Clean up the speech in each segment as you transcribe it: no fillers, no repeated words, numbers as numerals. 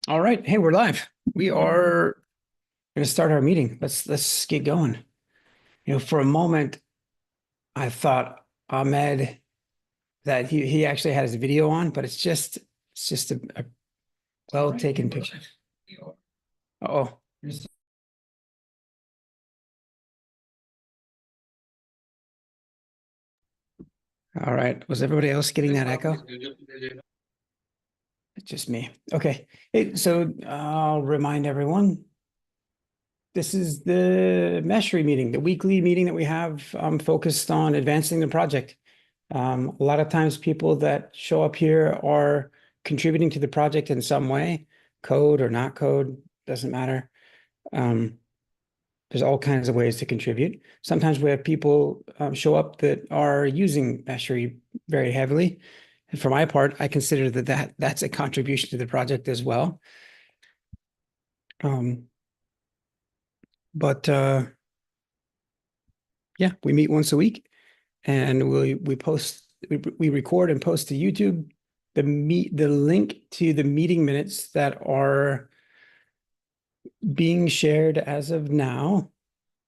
All right. Hey, we're live. We are going to start our meeting. Let's get going. For a moment, I thought Ahmed that he actually had his video on, but it's just a well taken picture. Oh, all right. Was everybody else getting that echo? It's just me. Okay. Hey, so I'll remind everyone. This is the Meshery meeting, the weekly meeting that we have focused on advancing the project. A lot of times people that show up here are contributing to the project in some way, code or not code, doesn't matter. Um, there's all kinds of ways to contribute. Sometimes we have people show up that are using Meshery very heavily. And for my part, I consider that's a contribution to the project as well. Um, but yeah, we meet once a week and we record and post to YouTube the link to the meeting minutes that are being shared as of now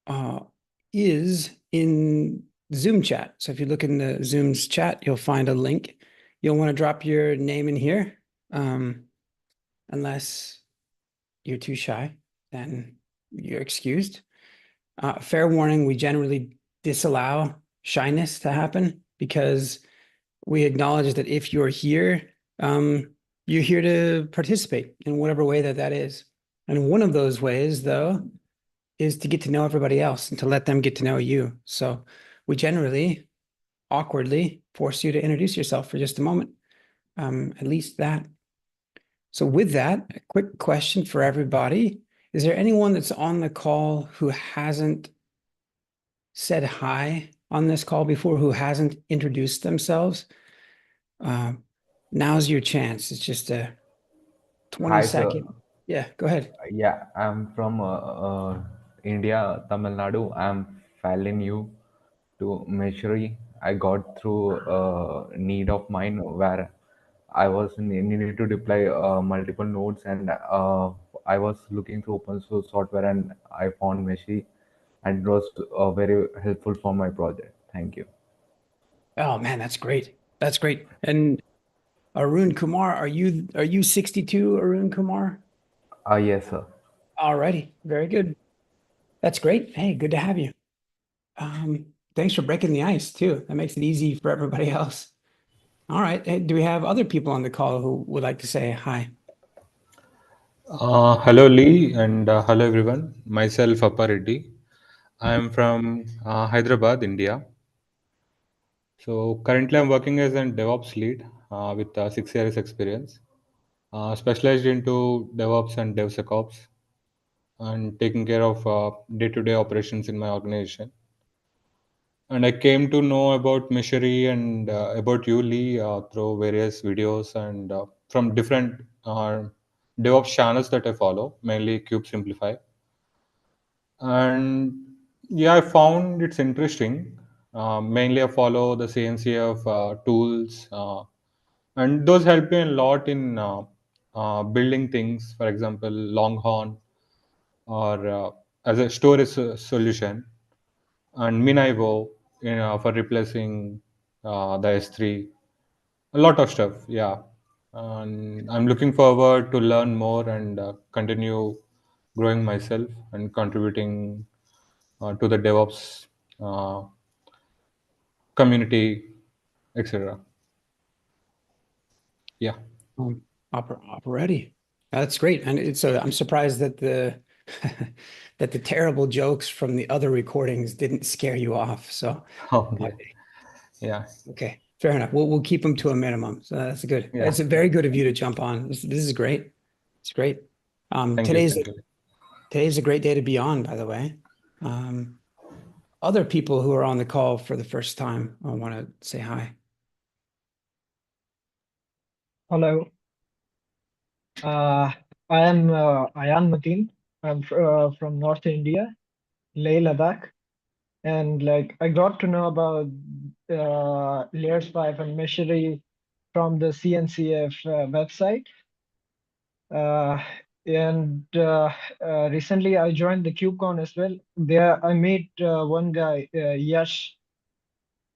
uh, is in Zoom chat. So if you look in the Zoom's chat, you'll find a link. You'll want to drop your name in here, unless you're too shy, then you're excused. Fair warning, we generally disallow shyness to happen because we acknowledge that if you're here, you're here to participate in whatever way that is. And one of those ways, though, is to get to know everybody else and to let them get to know you. So we generally awkwardly force you to introduce yourself for just a moment, at least that. So with that, a quick question for everybody. Is there anyone that's on the call who hasn't said hi on this call before, who hasn't introduced themselves? Uh, Now's your chance. It's just a 20 Hi, sir. second. Yeah, go ahead. Yeah, I'm from India, Tamil Nadu. I'm filing you to Meshery. I got through a need of mine where I was needed to deploy multiple nodes, and I was looking through open source software, and I found Meshery, and it was very helpful for my project. Thank you. Oh man, that's great. That's great. And Arun Kumar, are you 62, Arun Kumar? Yes, sir. Alrighty, very good. That's great. Hey, good to have you. Thanks for breaking the ice too. That makes it easy for everybody else. All right. Hey, do we have other people on the call who would like to say hi? Hello Lee and hello everyone. Myself Appa Reddy. I am from Hyderabad, India. So currently I'm working as a DevOps lead with 6 years experience, specialized into DevOps and DevSecOps and taking care of day-to-day operations in my organization. And I came to know about Mishery and about you, Lee, through various videos and from different DevOps channels that I follow, mainly Cube Simplify. And yeah, I found it's interesting. Mainly I follow the CNCF tools, and those help me a lot in building things, for example Longhorn, or as a storage solution, and Minivo, for replacing the S3. A lot of stuff, yeah. And I'm looking forward to learn more and continue growing myself and contributing to the DevOps uh, community, etc. Yeah. Operatic. That's great. And I'm surprised that the that the terrible jokes from the other recordings didn't scare you off. So, uh, Okay. Yeah. okay, fair enough. We'll keep them to a minimum. So that's good. Yeah. It's very good of you to jump on. This is great. It's great. Um, Thank you. today's Thank you. today's a great day to be on, by the way. Um, Other people who are on the call for the first time, I want to say hi. Hello, uh, I am Mateen. I'm from North India, Leh Ladakh, and like I got to know about Layers 5 and Meshery from the CNCF website. Recently I joined the KubeCon as well. There I met one guy, Yash.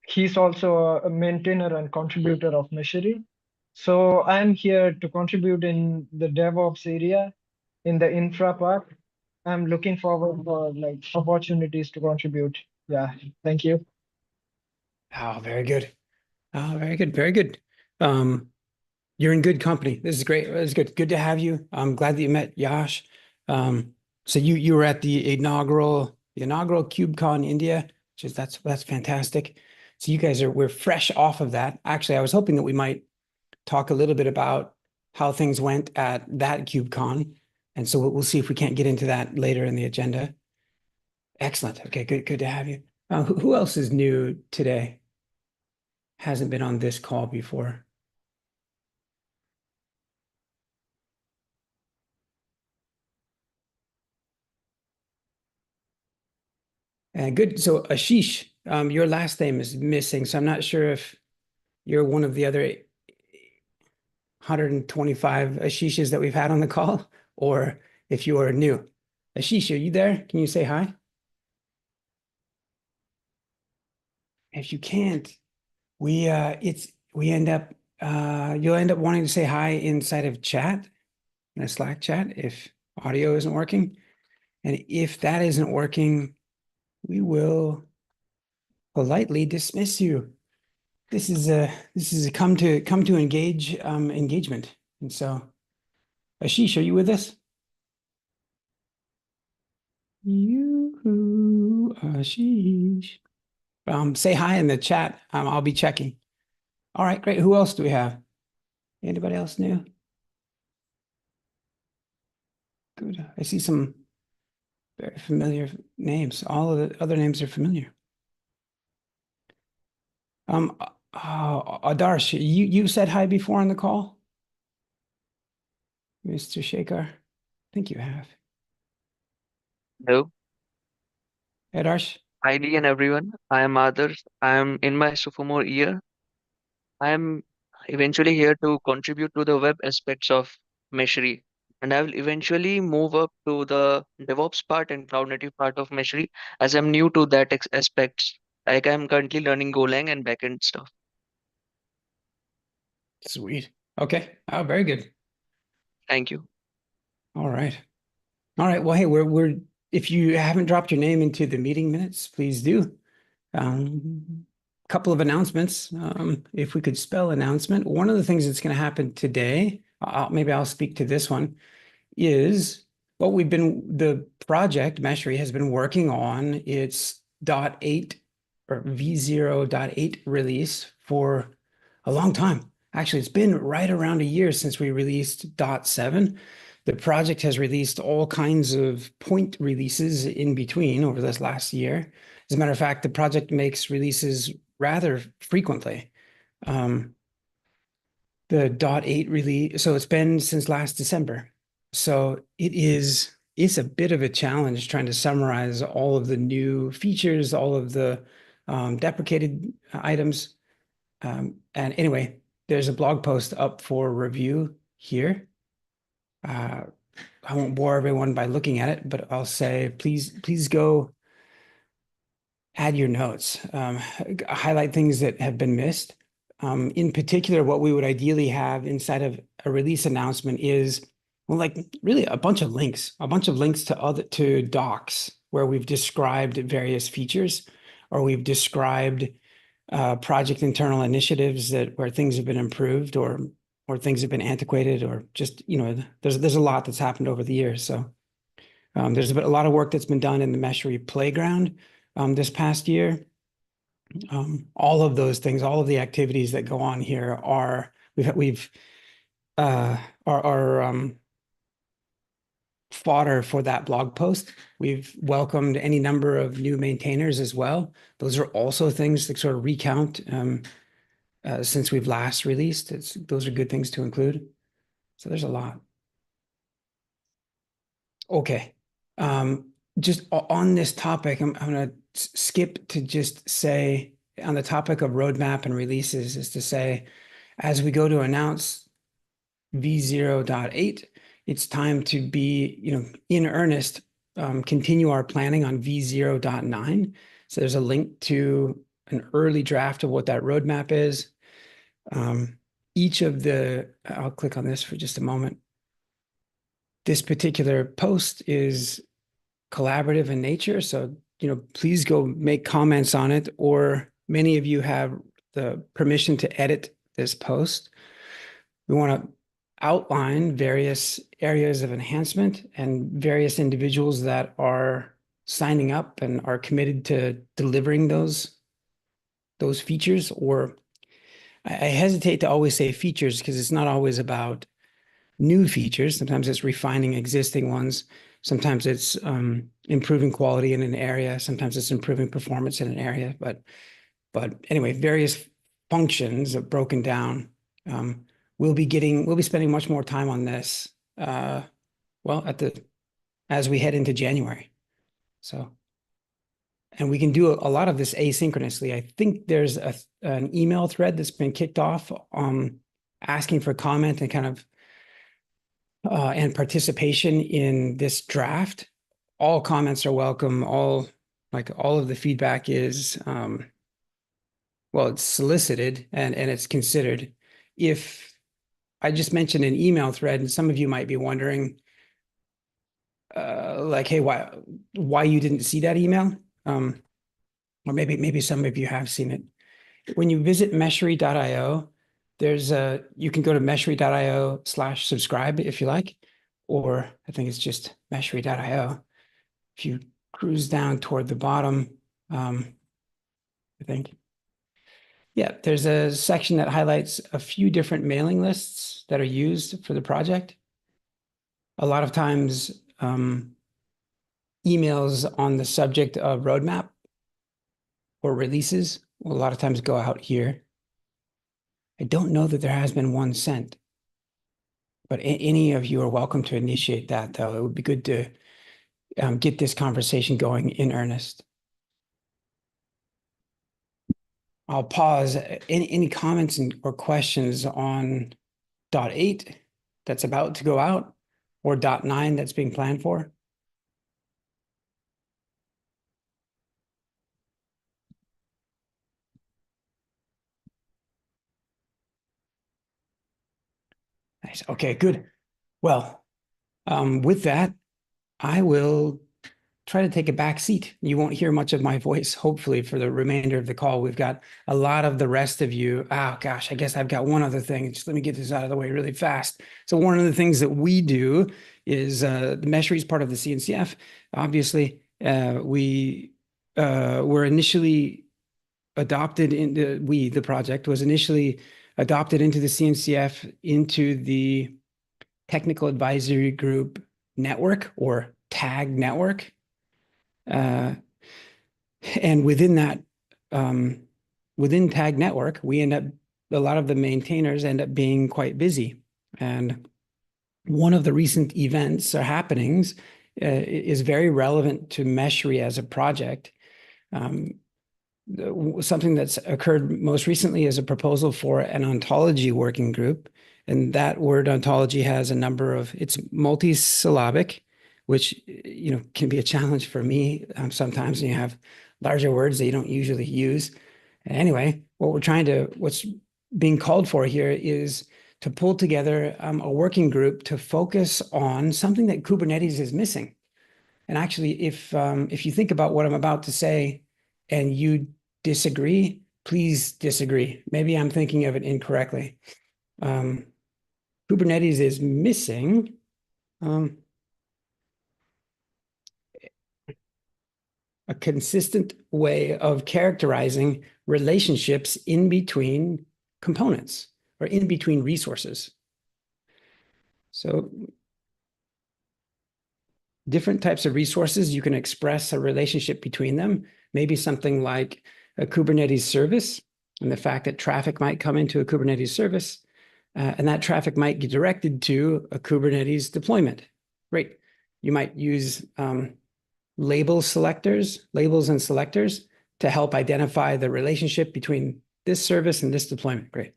He's also a maintainer and contributor of Meshery. So I'm here to contribute in the DevOps area, in the infra part. I'm looking forward for like opportunities to contribute. Yeah, thank you. Oh, very good. Oh, very good. Very good. You're in good company. This is great. It's good. Good to have you. I'm glad that you met Yash. So you were at the inaugural KubeCon India, which is that's fantastic. So you guys we're fresh off of that. Actually, I was hoping that we might talk a little bit about how things went at that KubeCon. And so we'll see if we can't get into that later in the agenda. Excellent. Okay, good to have you. Who else is new today? Hasn't been on this call before. Good. So Ashish, your last name is missing, so I'm not sure if you're one of the other 125 Ashishes that we've had on the call, or if you are new. Ashish, are you there? Can you say hi? If you can't, we end up you'll end up wanting to say hi inside of chat, in a Slack chat, if audio isn't working. And if that isn't working, we will politely dismiss you. This is a come to engage engagement. And so, Ashish, are you with us? You, Ashish. Say hi in the chat. I'll be checking. All right, great. Who else do we have? Anybody else new? Good. I see some very familiar names. All of the other names are familiar. Adarsh, you said hi before on the call, Mr. Shekhar. I think you have. Hello, Adarsh. Heidi and everyone. I am Adarsh. I am in my sophomore year. I am eventually here to contribute to the web aspects of Meshery. And I will eventually move up to the DevOps part and cloud native part of Meshery as I'm new to that aspects. Like I'm currently learning Golang and backend stuff. Sweet. Okay. Oh, very good. Thank you. All right. All right. Well, hey, we're if you haven't dropped your name into the meeting minutes, please do. Couple of announcements. If we could spell announcement, one of the things that's going to happen today, maybe I'll speak to this one, is the project Meshery has been working on its .8 or V0.8 release for a long time. Actually, it's been right around a year since we released .7. The project has released all kinds of point releases in between over this last year. As a matter of fact, the project makes releases rather frequently. The .8 release, so it's been since last December. So it's a bit of a challenge trying to summarize all of the new features, all of the deprecated items. And anyway, there's a blog post up for review here. I won't bore everyone by looking at it, but I'll say, please go add your notes, highlight things that have been missed. In particular, what we would ideally have inside of a release announcement is, well, like really a bunch of links to docs where we've described various features, or we've described project internal initiatives where things have been improved, or things have been antiquated, or just, there's a lot that's happened over the years. So there's a lot of work that's been done in the Meshery playground this past year. All of those things, all of the activities that go on here are fodder for that blog post. We've welcomed any number of new maintainers as well. Those are also things to sort of recount since we've last released. Those are good things to include. So there's a lot. Okay. Just on this topic, I'm going to skip to just say on the topic of roadmap and releases, is to say, as we go to announce V0.8, it's time to be, in earnest, continue our planning on V0.9. So there's a link to an early draft of what that roadmap is. I'll click on this for just a moment. This particular post is collaborative in nature, so please go make comments on it, or many of you have the permission to edit this post. We want to outline various areas of enhancement and various individuals that are signing up and are committed to delivering those features. Or I hesitate to always say features because it's not always about new features. Sometimes it's refining existing ones. Sometimes it's improving quality in an area. Sometimes it's improving performance in an area. But anyway, various functions are broken down. We'll be spending much more time on this. As we head into January. So, and we can do a lot of this asynchronously. I think there's an email thread that's been kicked off asking for comment and kind of and participation in this draft. All comments are welcome. All of the feedback is it's solicited and it's considered. If I just mentioned an email thread, and some of you might be wondering, hey, why you didn't see that email? Or maybe some of you have seen it. When you visit Meshery.io, you can go to Meshery.io/subscribe if you like, or I think it's just Meshery.io. If you cruise down toward the bottom, I think, yeah, there's a section that highlights a few different mailing lists that are used for the project. A lot of times, emails on the subject of roadmap or releases will a lot of times go out here. I don't know that there has been one sent, but any of you are welcome to initiate that, though. It would be good to get this conversation going in earnest. I'll pause. Any comments or questions on .8 that's about to go out, or .9 that's being planned for? Nice. Okay, good. Well, with that, I will try to take a back seat. You won't hear much of my voice, hopefully, for the remainder of the call. We've got a lot of the rest of you. Oh, gosh, I guess I've got one other thing. Just let me get this out of the way really fast. So one of the things that we do is the Meshery is part of the CNCF. Obviously, we were initially adopted into, the project was initially adopted into the CNCF, into the Technical Advisory Group Network, or TAG network. And within that, within TAG network, a lot of the maintainers end up being quite busy. And one of the recent events or happenings is very relevant to Meshery as a project. Something that's occurred most recently is a proposal for an ontology working group. And that word ontology has it's multisyllabic, which, can be a challenge for me sometimes when you have larger words that you don't usually use. Anyway, what's being called for here is to pull together a working group to focus on something that Kubernetes is missing. And actually, if you think about what I'm about to say and you disagree, please disagree. Maybe I'm thinking of it incorrectly. Kubernetes is missing a consistent way of characterizing relationships in between components or in between resources. So different types of resources, you can express a relationship between them. Maybe something like a Kubernetes service, and the fact that traffic might come into a Kubernetes service, and that traffic might get directed to a Kubernetes deployment. Great. You might use labels and selectors to help identify the relationship between this service and this deployment. Great.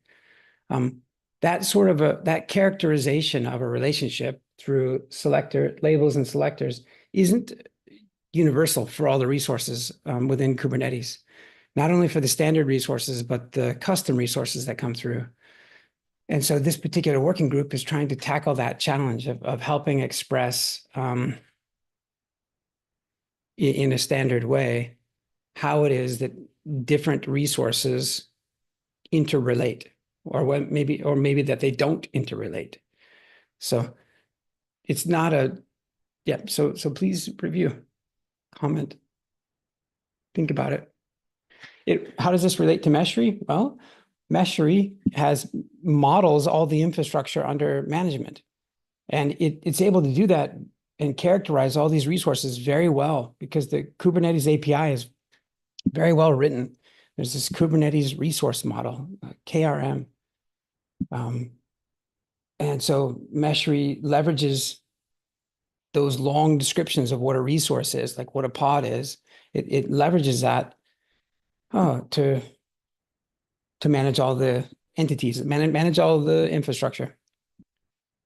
That characterization of a relationship through selector labels and selectors isn't universal for all the resources within Kubernetes, not only for the standard resources, but the custom resources that come through. And so this particular working group is trying to tackle that challenge of helping express in a standard way how it is that different resources interrelate, or maybe that they don't interrelate. So it's not a, yeah, so please review, comment, think about it. How does this relate to Meshery? Well, Meshery models all the infrastructure under management, and it's able to do that and characterize all these resources very well because the Kubernetes API is very well written. There's this Kubernetes resource model, KRM. And so Meshery leverages those long descriptions of what a resource is, like what a pod is. It leverages that to manage all the entities, manage all the infrastructure.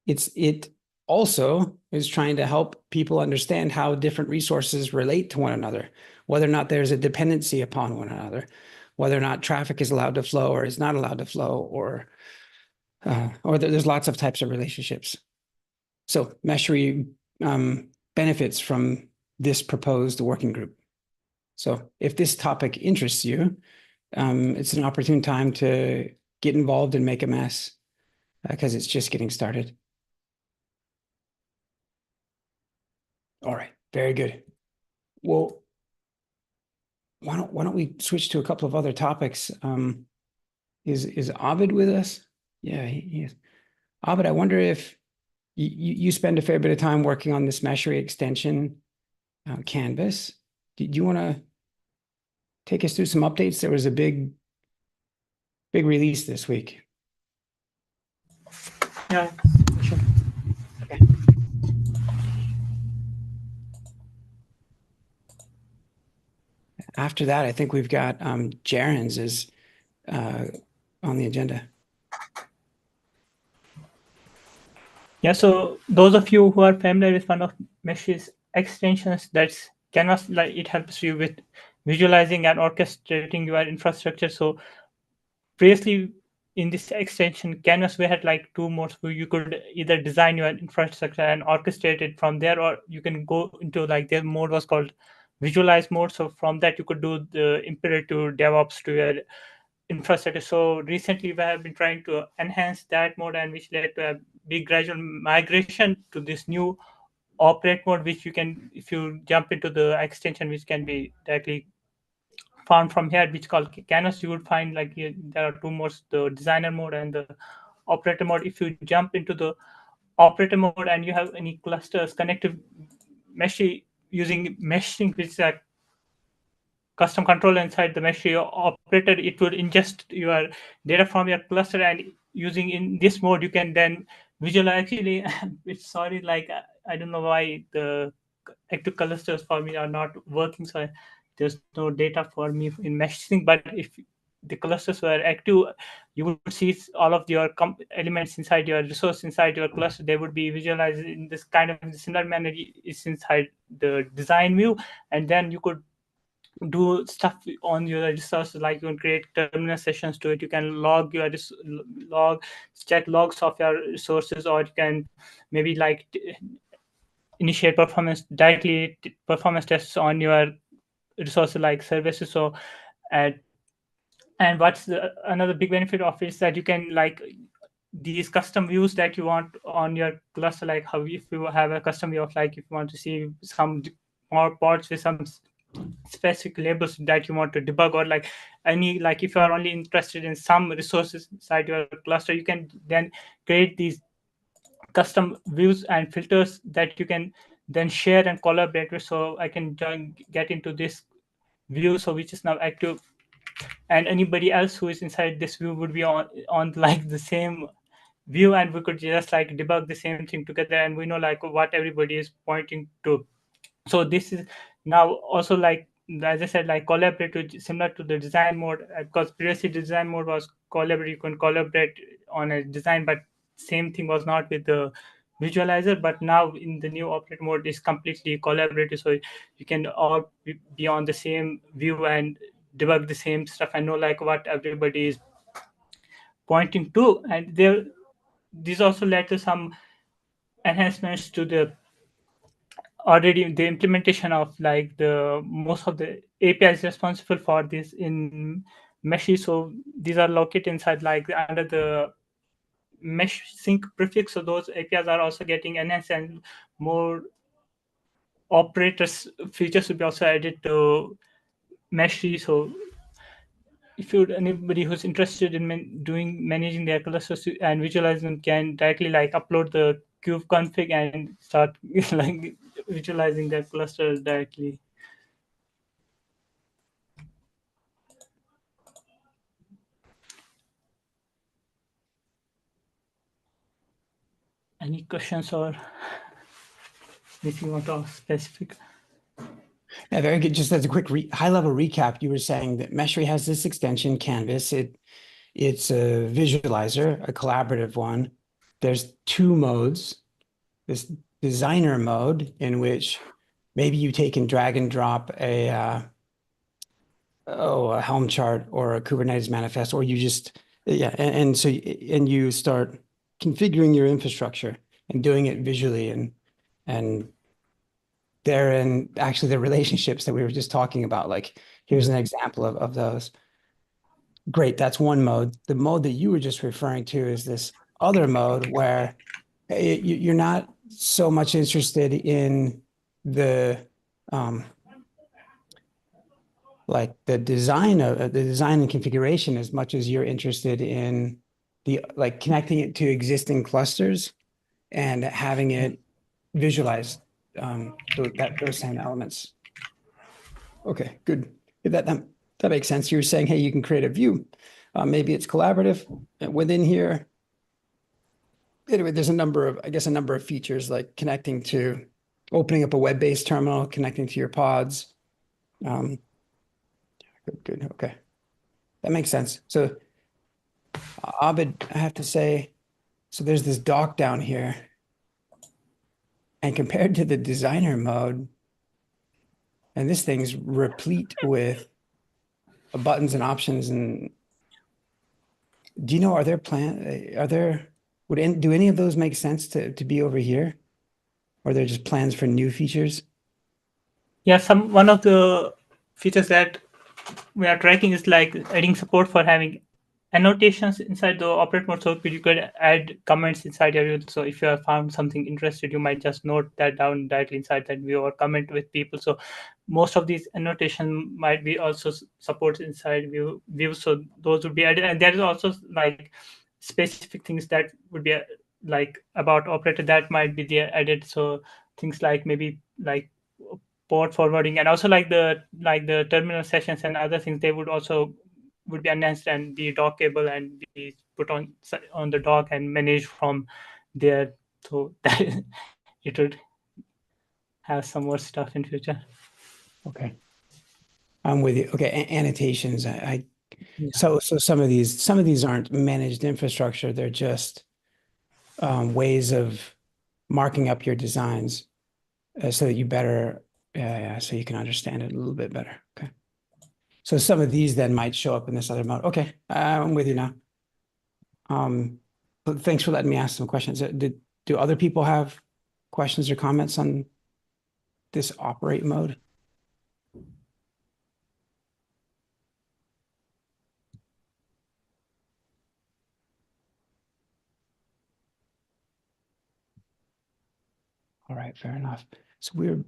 It also is trying to help people understand how different resources relate to one another, whether or not there's a dependency upon one another, whether or not traffic is allowed to flow or is not allowed to flow, or there's lots of types of relationships. So Meshery benefits from this proposed working group. So if this topic interests you, it's an opportune time to get involved and make a mess because it's just getting started. All right, very good. Well, why don't we switch to a couple of other topics? Is Ovid with us? Yeah, he is. Ovid, I wonder if you spend a fair bit of time working on this Meshery extension canvas. Do you want to take us through some updates? There was a big release this week. Yeah, sure. Okay. After that, I think we've got Jaren's is on the agenda. Yeah, so those of you who are familiar with one of Mesh's extensions, that's Canvas, like it helps you with visualizing and orchestrating your infrastructure. So previously in this extension, Canvas, we had like two modes where you could either design your infrastructure and orchestrate it from there, or you can go into like their mode was called visualize mode. So from that, you could do the imperative DevOps to your infrastructure. So recently we have been trying to enhance that mode, and which led to a big gradual migration to this new operate mode, which you can, if you jump into the extension, which can be directly found from here, which called Canvas, you would find like there are two modes, the designer mode and the operator mode. If you jump into the operator mode and you have any clusters connected meshing using meshing, which is a custom controller inside the mesh operator, it would ingest your data from your cluster, and using in this mode you can then visualize. Actually, it's sorry, like I don't know why the active clusters for me are not working, so there's no data for me in meshing. But if the clusters were active, you would see all of your elements inside your resource inside your cluster. They would be visualized in this kind of similar manner is inside the design view, and then you could do stuff on your resources, like you can create terminal sessions to it. You can log your log check logs of your resources, or you can maybe like initiate performance tests on your resources like services. So uh, and what's another big benefit of it is that you can like these custom views that you want on your cluster, like how if you have a custom view of like if you want to see some more pods with some specific labels that you want to debug, or like any, like if you are only interested in some resources inside your cluster, you can then create these custom views and filters that you can then share and collaborate with. So I can get into this view, so which is now active, and anybody else who is inside this view would be on like the same view, and we could just like debug the same thing together, and we know like what everybody is pointing to. So this is now also like, as I said, like collaborative, similar to the design mode, because previously design mode was collaborative. You can collaborate on a design, but same thing was not with the visualizer, but now in the new operate mode is completely collaborative, so you can all be on the same view and debug the same stuff and know like what everybody is pointing to. And there, this also led to some enhancements to the already the implementation of like the most of the APIs responsible for this in Meshy. So these are located inside like under the mesh sync prefix. So those APIs are also getting enhanced, and more operators features will be also added to Meshy. So if you anybody who's interested in managing their clusters and visualizing them can directly like upload the cube config and start like visualizing their clusters directly. Any questions or anything you want to ask specific? Yeah, very good. Just as a quick high-level recap, you were saying that Meshery has this extension, Canvas. It's a visualizer, a collaborative one. There's two modes. This designer mode, in which maybe you take and drag and drop a Helm chart or a Kubernetes manifest, or you just and so and you start configuring your infrastructure and doing it visually, and therein actually the relationships that we were just talking about. Like, here's an example of those. Great, that's one mode. The mode that you were just referring to is this other mode where you're not so much interested in the like the design of the design and configuration as much as you're interested in the like connecting it to existing clusters and having it visualize those same elements. Okay, good. That makes sense. You were saying, hey, you can create a view. Maybe it's collaborative within here. Anyway, there's a number of features like connecting to opening up a web-based terminal, connecting to your pods. Good. Okay. That makes sense. So Abid, I have to say, so there's this dock down here. And compared to the designer mode, and this thing's replete with buttons and options. And do you know, do any of those make sense to be over here? Or are there just plans for new features? Yeah, one of the features that we are tracking is like adding support for having annotations inside the operate mode. So you could add comments inside your view. So if you have found something interested, you might just note that down directly inside that view or comment with people. So most of these annotation might be also supports inside view. So those would be added. And there is also like specific things that would be like about operator that might be there added. So things like maybe like port forwarding, and also like the terminal sessions and other things, they would be enhanced and be dockable and be put on the dock and managed from there, so that it would have some more stuff in future. Okay. I'm with you. Okay, annotations. Yeah. So some of these aren't managed infrastructure. They're just ways of marking up your designs so that you better, so you can understand it a little bit better. Okay. So some of these then might show up in this other mode. Okay, I'm with you now. But thanks for letting me ask some questions. Do other people have questions or comments on this operate mode? All right, fair enough. So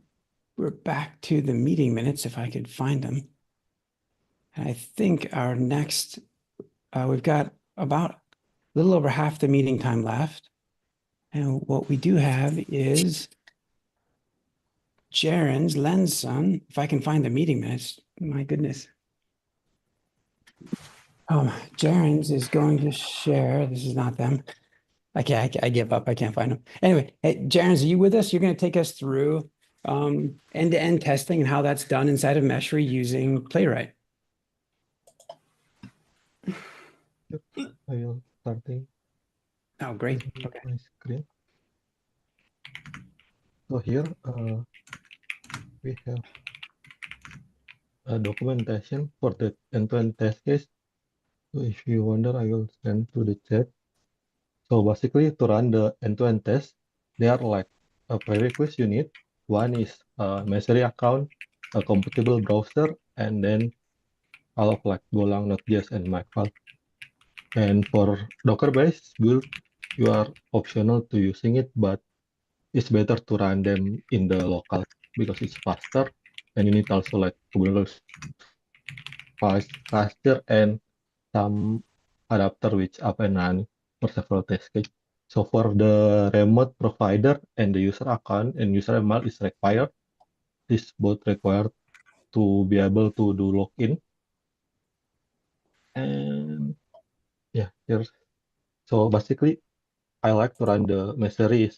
we're back to the meeting minutes, if I could find them. And I think our next, we've got about a little over half the meeting time left. And what we do have is Jaren's Len's son. If I can find the meeting minutes, my goodness. Oh, Jaren's is going to share. This is not them. I give up. I can't find them. Anyway, hey, Jaren's, are you with us? You're going to take us through end-to-end testing and how that's done inside of Meshery using Playwright. I will start Oh, great. sharing Okay. my screen. So here we have a documentation for the end-to-end test case. So if you wonder, I will send to the chat. So basically, to run the end-to-end test, there are like a prerequisite you need. One is a Messery account, a compatible browser, and then all of like Golang, Node.js, and Makefile. And for Docker-based build, you are optional to using it, but it's better to run them in the local because it's faster. And you need also like Kubernetes cluster and some adapter which up and running for several test case. So for the remote provider and the user account and user email is required. This both required to be able to do login. And yeah, here's so basically I like to run the Messery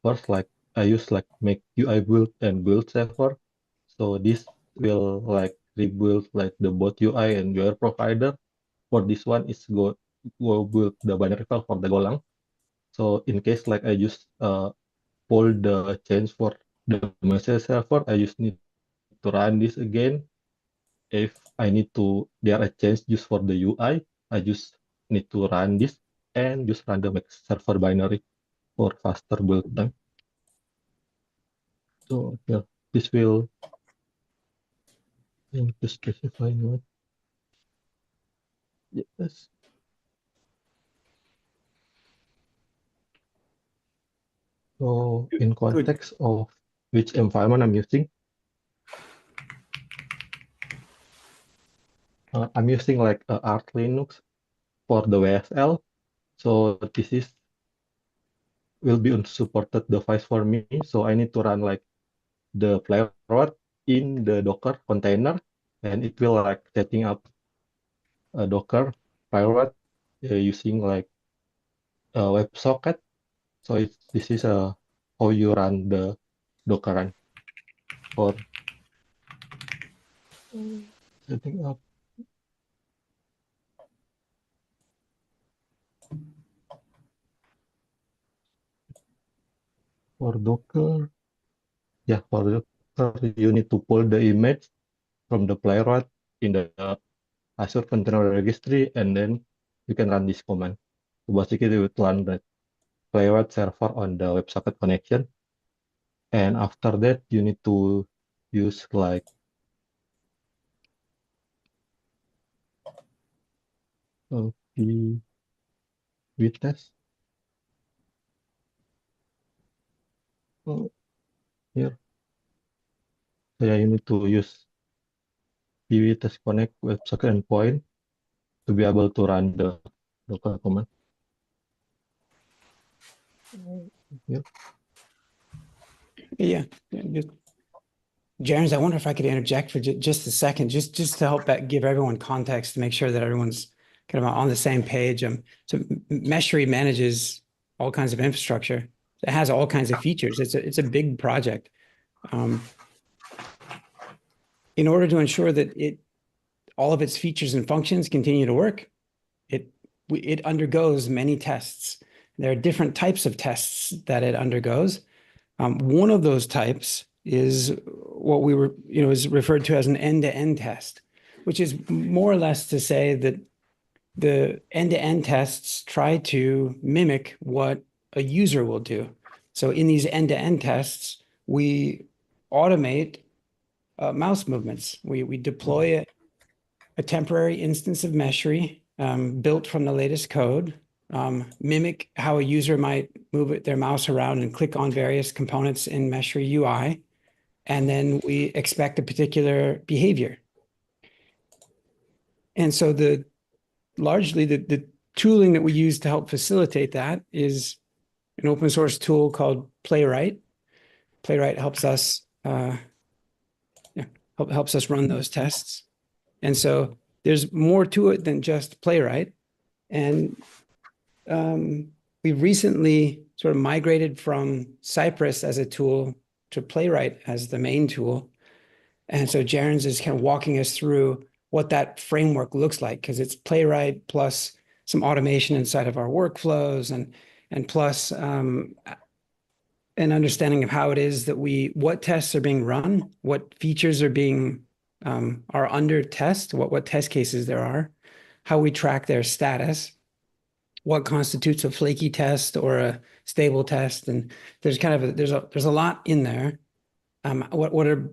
first, like I use like make UI build and build server. So this will like rebuild like the both UI and your provider. For this one is go build the binary file for the Golang. So in case like I just pull the change for the message server, I just need to run this again. If I need to there a change just for the UI, I just need to run this and just run the server binary for faster build time. So here, this will need to specify what. Yes. So in context of which environment I'm using, I'm using like Arch Linux for the WSL. So this is will be unsupported device for me. So I need to run like the Playwright in the Docker container, and it will like setting up a Docker Playwright using like a WebSocket. So this is how you run the Docker run for setting up for Docker. Yeah, for Docker, you need to pull the image from the Playwright in the Azure Container Registry, and then you can run this command. So basically, you would run the Playwright server on the WebSocket connection, and after that, you need to use like the witness. Oh, here, so yeah, you need to use pv test connect WebSocket endpoint to be able to run the Docker command. Here. Yeah. Jarens, I wonder if I could interject for just a second, just to help give everyone context to make sure that everyone's kind of on the same page. So Meshery manages all kinds of infrastructure. It has all kinds of features. It's a big project. In order to ensure that all of its features and functions continue to work, it undergoes many tests. There are different types of tests that it undergoes. One of those types is what is referred to as an end-to-end test, which is more or less to say that the end-to-end tests try to mimic what a user will do. So in these end-to-end tests, we automate mouse movements. We deploy a temporary instance of Meshery built from the latest code, mimic how a user might move their mouse around and click on various components in Meshery UI, and then we expect a particular behavior. And so largely the tooling that we use to help facilitate that is an open source tool called Playwright. Playwright helps us helps us run those tests. And so there's more to it than just Playwright. And we recently sort of migrated from Cypress as a tool to Playwright as the main tool. And so Jarens is kind of walking us through what that framework looks like, because it's Playwright plus some automation inside of our workflows and plus an understanding of how it is that what tests are being run, what features are under test, what test cases there are, how we track their status, what constitutes a flaky test or a stable test, and there's there's a lot in there. What are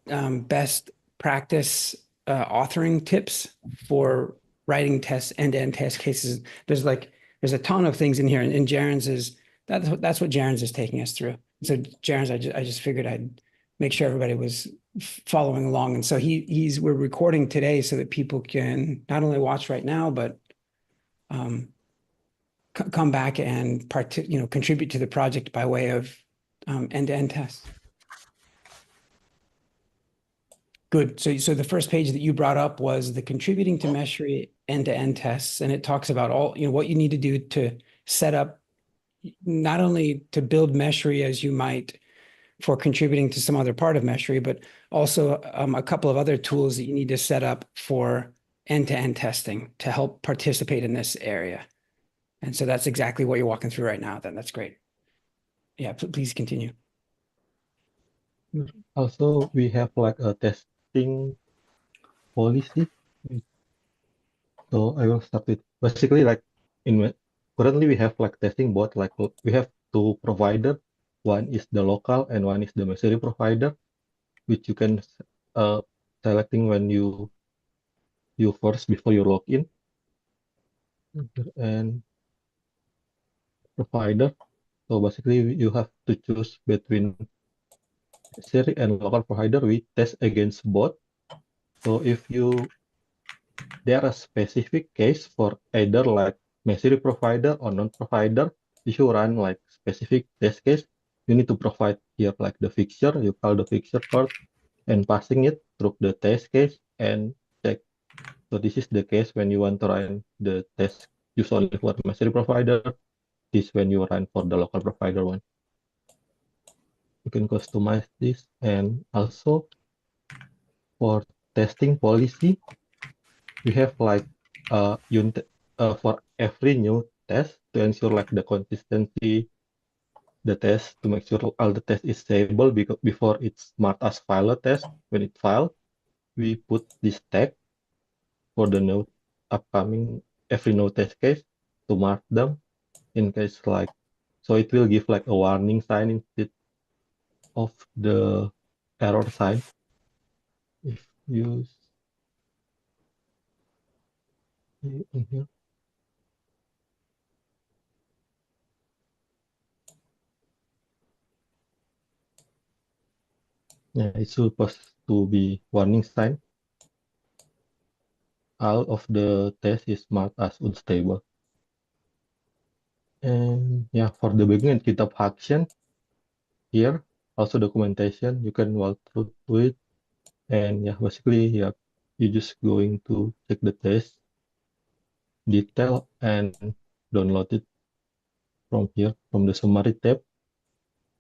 best practice authoring tips for writing tests, end-to-end test cases? There's a ton of things in here, and Jaren's is that's what Jaren's is taking us through. So Jaren's, I just figured I'd make sure everybody was following along, and so we're recording today so that people can not only watch right now, but come back and contribute to the project by way of end-to-end tests. Good. So the first page that you brought up was the contributing to Meshery end-to-end tests, and it talks about all what you need to do to set up, not only to build Meshery as you might for contributing to some other part of Meshery, but also a couple of other tools that you need to set up for end-to-end testing to help participate in this area. And so that's exactly what you're walking through right now. Then that's great. Yeah, please continue. Also, we have like a testing policy. So I will start with basically like currently we have like testing both like we have two provider. One is the local and one is the Messery provider, which you can selecting when you first before you log in. And provider. So basically you have to choose between Messery and local provider. We test against both. So if there are specific case for either like Messery provider or non-provider, if you run like specific test case, you need to provide here like the fixture, you call the fixture first and passing it through the test case and check. So this is the case when you want to run the test use only for Messery provider. This when you run for the local provider one. You can customize this, and also for testing policy, we have like unit for every new test to ensure like the consistency, the test to make sure all the test is stable because before it's marked as file test. When it filed, we put this tag for the new upcoming every new test case to mark them in case like, so it will give like a warning sign instead of the error sign. If you see in here. Yeah, it's supposed to be warning sign. All of the test is marked as unstable. And yeah, for the beginning GitHub action here, also documentation, you can walk through to it. And yeah, basically, yeah, you're just going to check the test detail and download it from here, from the summary tab.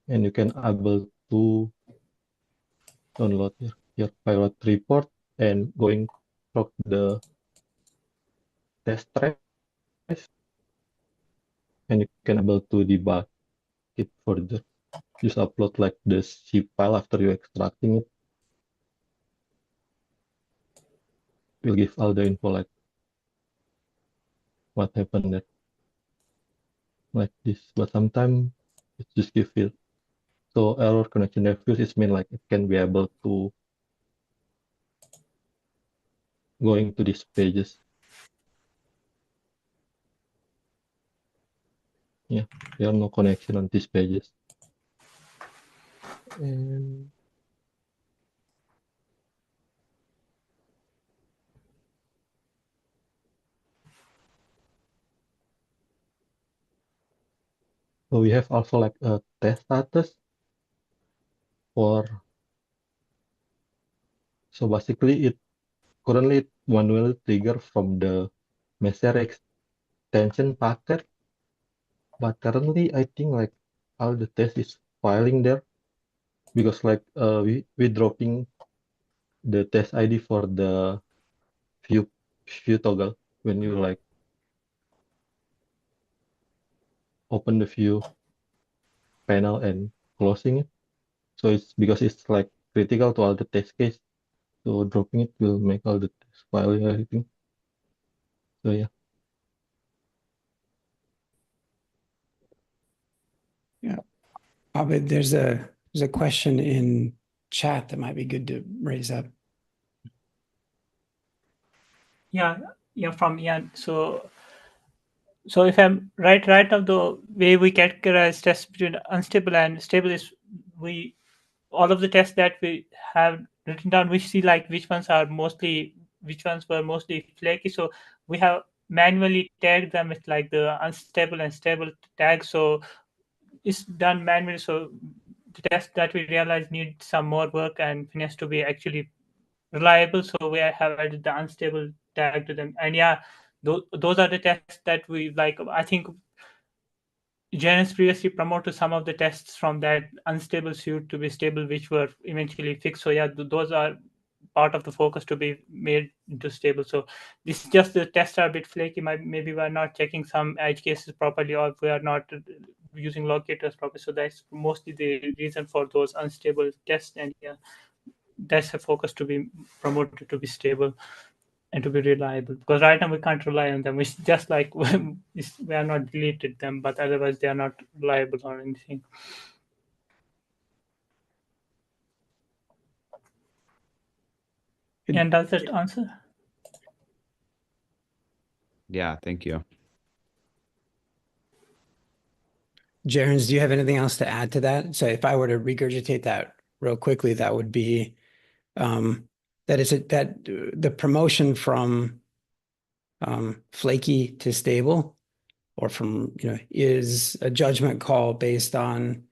And you can able to download your pilot report and going from the test track, and you can able to debug it further. Just upload like the zip file after you extracting it. Will give all the info like what happened there, like this. But sometimes it just give it. So error connection refuse is mean like it can be able to going to these pages. Yeah, there are no connection on these pages. And so we have also like a test status for, so basically it currently manually trigger from the Messenger extension packet, but currently I think like all the test is filing there because like we dropping the test ID for the view view toggle when you like open the view. panel and closing it. So it's because it's like critical to all the test case. So dropping it will make all the test file, I think. So yeah. Yeah. Abid, there's a question in chat that might be good to raise up. Yeah, from Ian. So if I'm right now, the way we categorize tests between unstable and stable is we all of the tests that we have written down, we see like which ones were mostly flaky. So we have manually tagged them with like the unstable and stable tag. So it's done manually. So the tests that we realize need some more work and finesse to be actually reliable. So we have added the unstable tag to them. And yeah, those are the tests that we like. I think Janus previously promoted some of the tests from that unstable suit to be stable, which were eventually fixed. So yeah, those are part of the focus to be made into stable. So this is just the tests are a bit flaky. Maybe we're not checking some edge cases properly, or we are not using locators properly. So that's mostly the reason for those unstable tests. And yeah, that's a focus to be promoted to be stable and to be reliable, because right now we can't rely on them. It's just like we are not deleted them, but otherwise they are not reliable or anything. And does that answer? Yeah, thank you. Jarens, do you have anything else to add to that? So if I were to regurgitate that real quickly, that would be that the promotion from flaky to stable, or from, is a judgment call based on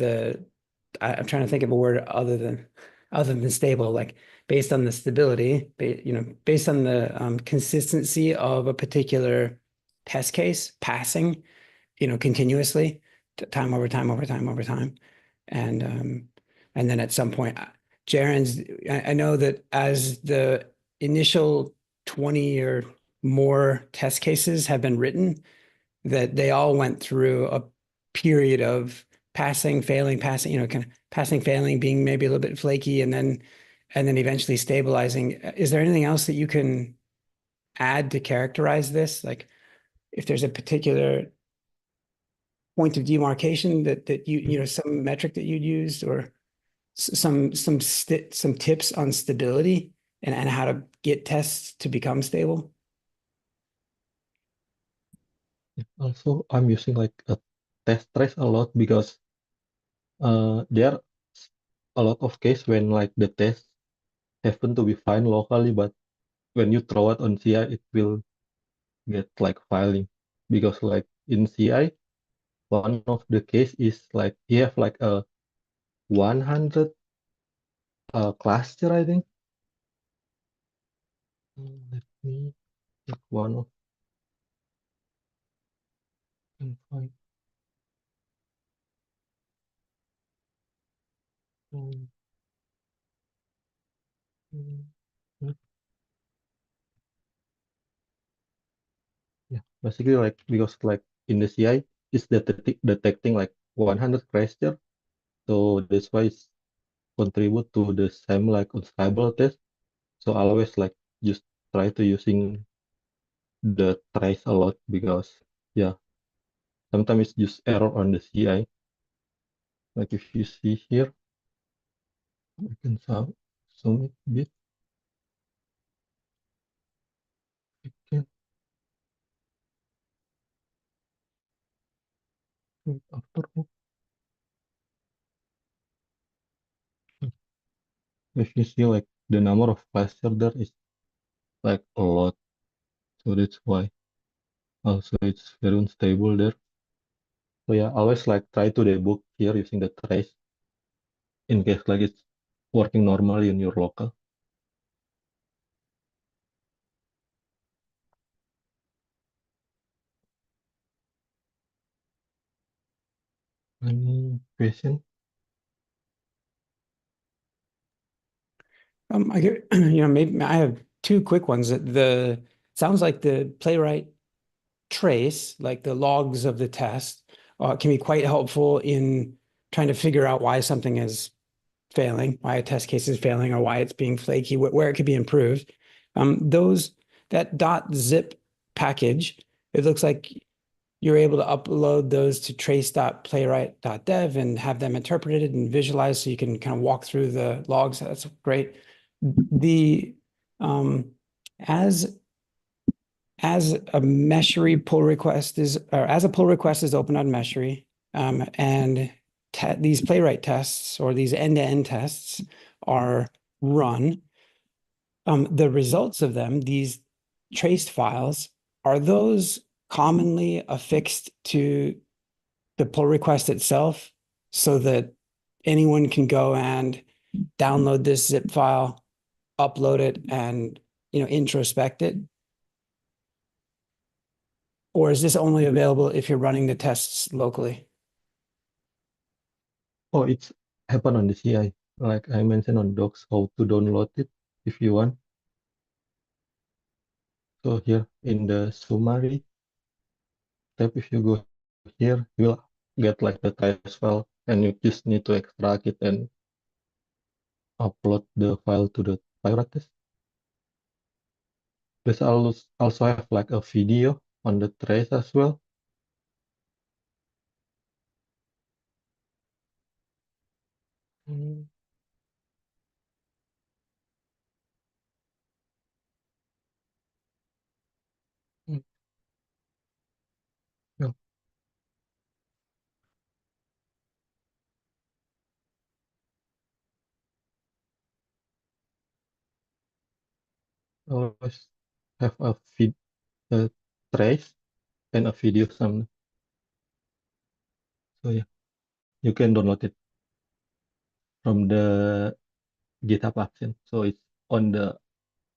I'm trying to think of a word other than stable, like based on the stability, based on the consistency of a particular test case passing, continuously, time over time over time over time. And then at some point, Jaren's, I know that as the initial 20 or more test cases have been written, that they all went through a period of passing, failing, passing, kind of passing, failing, being maybe a little bit flaky, and then eventually stabilizing. Is there anything else that you can add to characterize this? Like if there's a particular point of demarcation that some metric that you'd used, or some tips on stability and how to get tests to become stable? Also, I'm using like a test trace a lot because there are a lot of case when like the test happen to be fine locally, but when you throw it on CI, it will get like filing, because like in CI, one of the case is like you have like a 100 cluster, I think. Let me check one of can find. Mm, mm, mm. Yeah, basically like because like in the CI it's detecting like 100 cluster, so that's why it's contribute to the same like unstable test. So I always like just try to using the trace a lot, because yeah, sometimes it's just error on the CI. Like if you see here, I can zoom it a bit. Okay, after if you see like the number of cluster there is like a lot, so that's why also it's very unstable there. So yeah, always like try to debug here using the trace in case like it's working normally in your local. Any question? I get, maybe I have two quick ones. Sounds like the playwright trace, like the logs of the test, can be quite helpful in trying to figure out why something is failing, why a test case is failing, or why it's being flaky, where it could be improved. That .zip package, it looks like you're able to upload those to trace.playwright.dev and have them interpreted and visualized so you can kind of walk through the logs. That's great. The as a Meshery pull request is, or as a pull request is open on Meshery, and these playwright tests or these end-to-end tests are run, the results of them, these traced files, are those commonly affixed to the pull request itself so that anyone can go and download this zip file, upload it, and introspect it? Or is this only available if you're running the tests locally? Oh, it's happen on the CI. Like I mentioned on docs how to download it if you want. So here in the summary tab, if you go here, you'll get like the trace file, and you just need to extract it and upload the file to the Playwright test. There's also have like a video on the trace as well. Mm, mm, yeah. Always have a trace and a video some. So yeah, you can download it from the GitHub action. So it's on the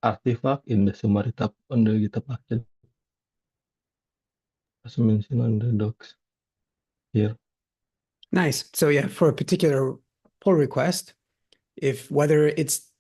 artifact in the summary tab on the GitHub action, as mentioned on the docs here. Nice. So yeah, for a particular pull request, if whether it's,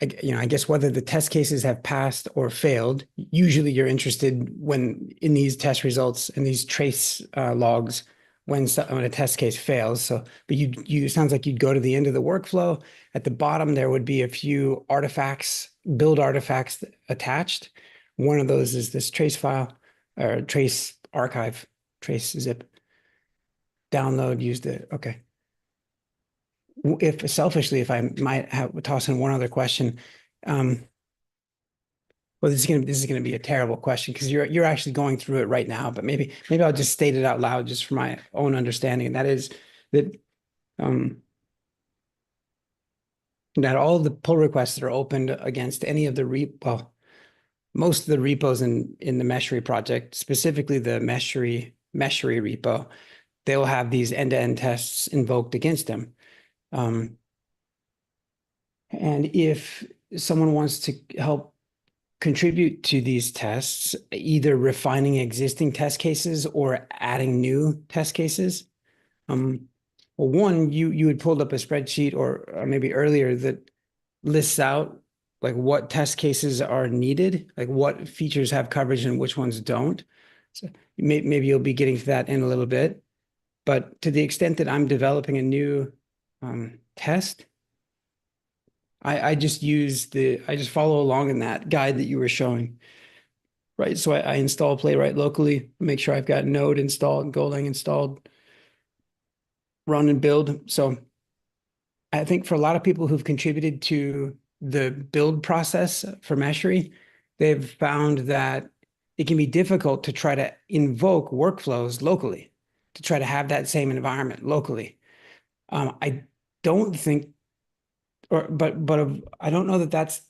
I guess whether the test cases have passed or failed, usually you're interested when in these test results and these trace logs when a test case fails. So, but it sounds like you'd go to the end of the workflow. At the bottom, there would be a few artifacts, build artifacts attached. One of those is this trace file or trace archive, trace zip. Download, use the, okay. If selfishly, if I might toss in one other question, well, this is gonna be a terrible question because you're actually going through it right now, but maybe I'll just state it out loud just for my own understanding, and that is that that all the pull requests that are opened against any of the most of the repos in the Meshery project, specifically the Meshery repo, they'll have these end-to-end tests invoked against them. And if someone wants to help contribute to these tests, either refining existing test cases or adding new test cases, well, one, you had pulled up a spreadsheet or maybe earlier that lists out like what test cases are needed, like what features have coverage and which ones don't. So maybe you'll be getting to that in a little bit. But to the extent that I'm developing a new test, I just follow along in that guide that you were showing, right? So I install Playwright locally, make sure I've got Node installed, Golang installed, run and build. So I think for a lot of people who've contributed to the build process for Meshery, they've found that it can be difficult to try to invoke workflows locally, to try to have that same environment locally. I don't think, but I don't know that that's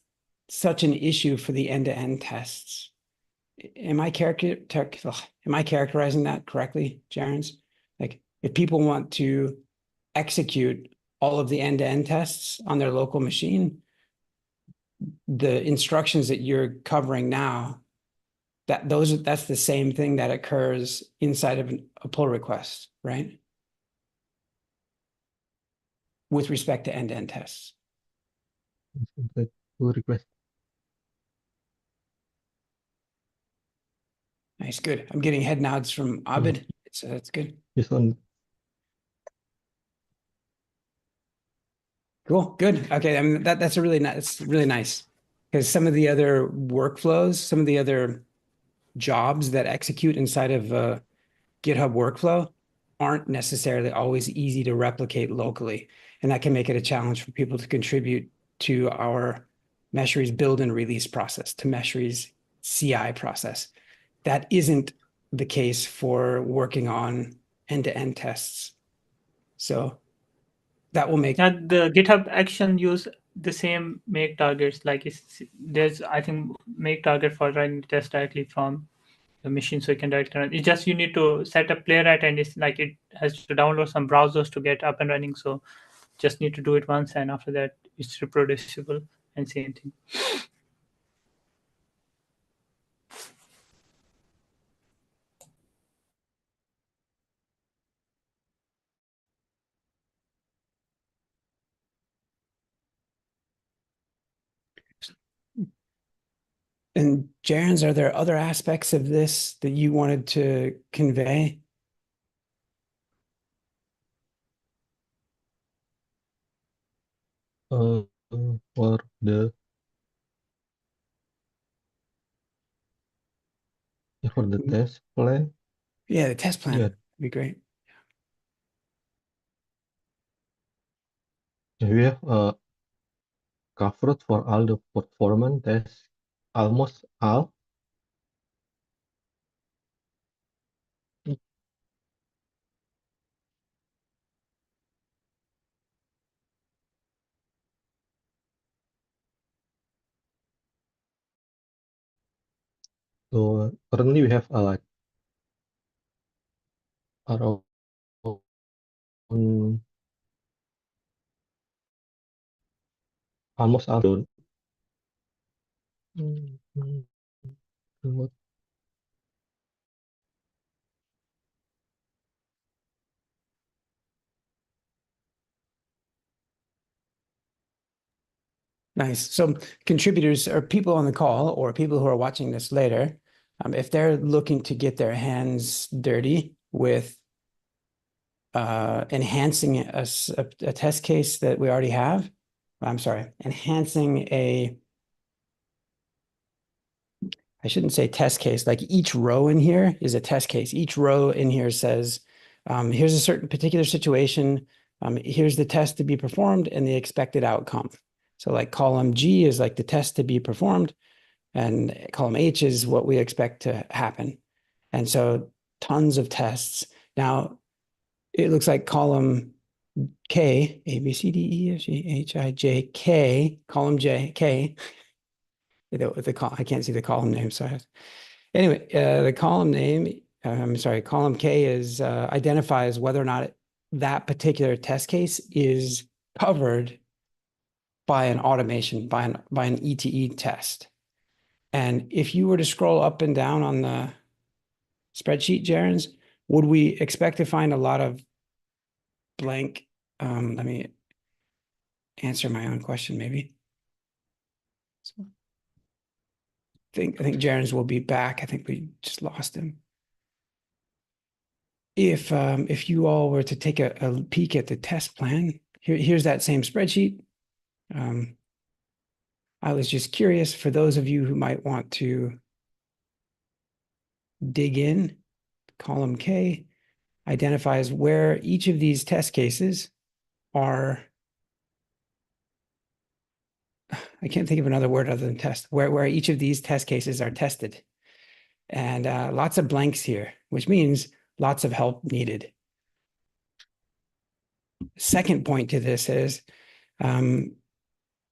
such an issue for the end-to-end tests. Am I characterizing that correctly, Jarens? Like, if people want to execute all of the end-to-end tests on their local machine, the instructions that you're covering now, that's the same thing that occurs inside of a pull request, right? With respect to end-to-end tests. Pull request. Nice, good. I'm getting head nods from Abid. So that's good. This one, Cool. Good. Okay. I mean, that's a really nice, it's really nice because some of the other workflows, some of the other jobs that execute inside of GitHub workflow aren't necessarily always easy to replicate locally. And that can make it a challenge for people to contribute to our Meshery's build and release process, to Meshery's CI process. That isn't the case for working on end-to-end tests. So that will make And the GitHub action use the same make targets. Like there's, I think, make target for running the test directly from the machine, so you can directly run. It's just you need to set up Playwright, and it's like it has to download some browsers to get up and running. So just need to do it once, and after that, it's reproducible and same thing. And Jarens, are there other aspects of this that you wanted to convey? for the test plan. Yeah, the test plan Yeah. would be great. We have covered for all the performance tests, almost all. So currently we have like around almost all done. Nice. So contributors or people on the call or people who are watching this later, if they're looking to get their hands dirty with enhancing a test case that we already have, I'm sorry, enhancing I shouldn't say test case, like each row in here is a test case. Each row in here says, here's a certain particular situation. Here's the test to be performed and the expected outcome. So like column G is like the test to be performed, and column H is what we expect to happen. And so tons of tests. Now it looks like column K, A, B, C, D, E, F, G, H, I, J, K, column J, K. I can't see the column name, so anyway, the column name, I'm sorry, column K is identifies whether or not that particular test case is covered by an automation, by an ETE test. And if you were to scroll up and down on the spreadsheet, Jarens, would we expect to find a lot of blank? Let me answer my own question, maybe. So I think Jarens will be back. I think we just lost him. If you all were to take a peek at the test plan, here's that same spreadsheet. I was just curious for those of you who might want to dig in, column K identifies where each of these test cases are. I can't think of another word other than test, where each of these test cases are tested. And lots of blanks here, which means lots of help needed. Second point to this is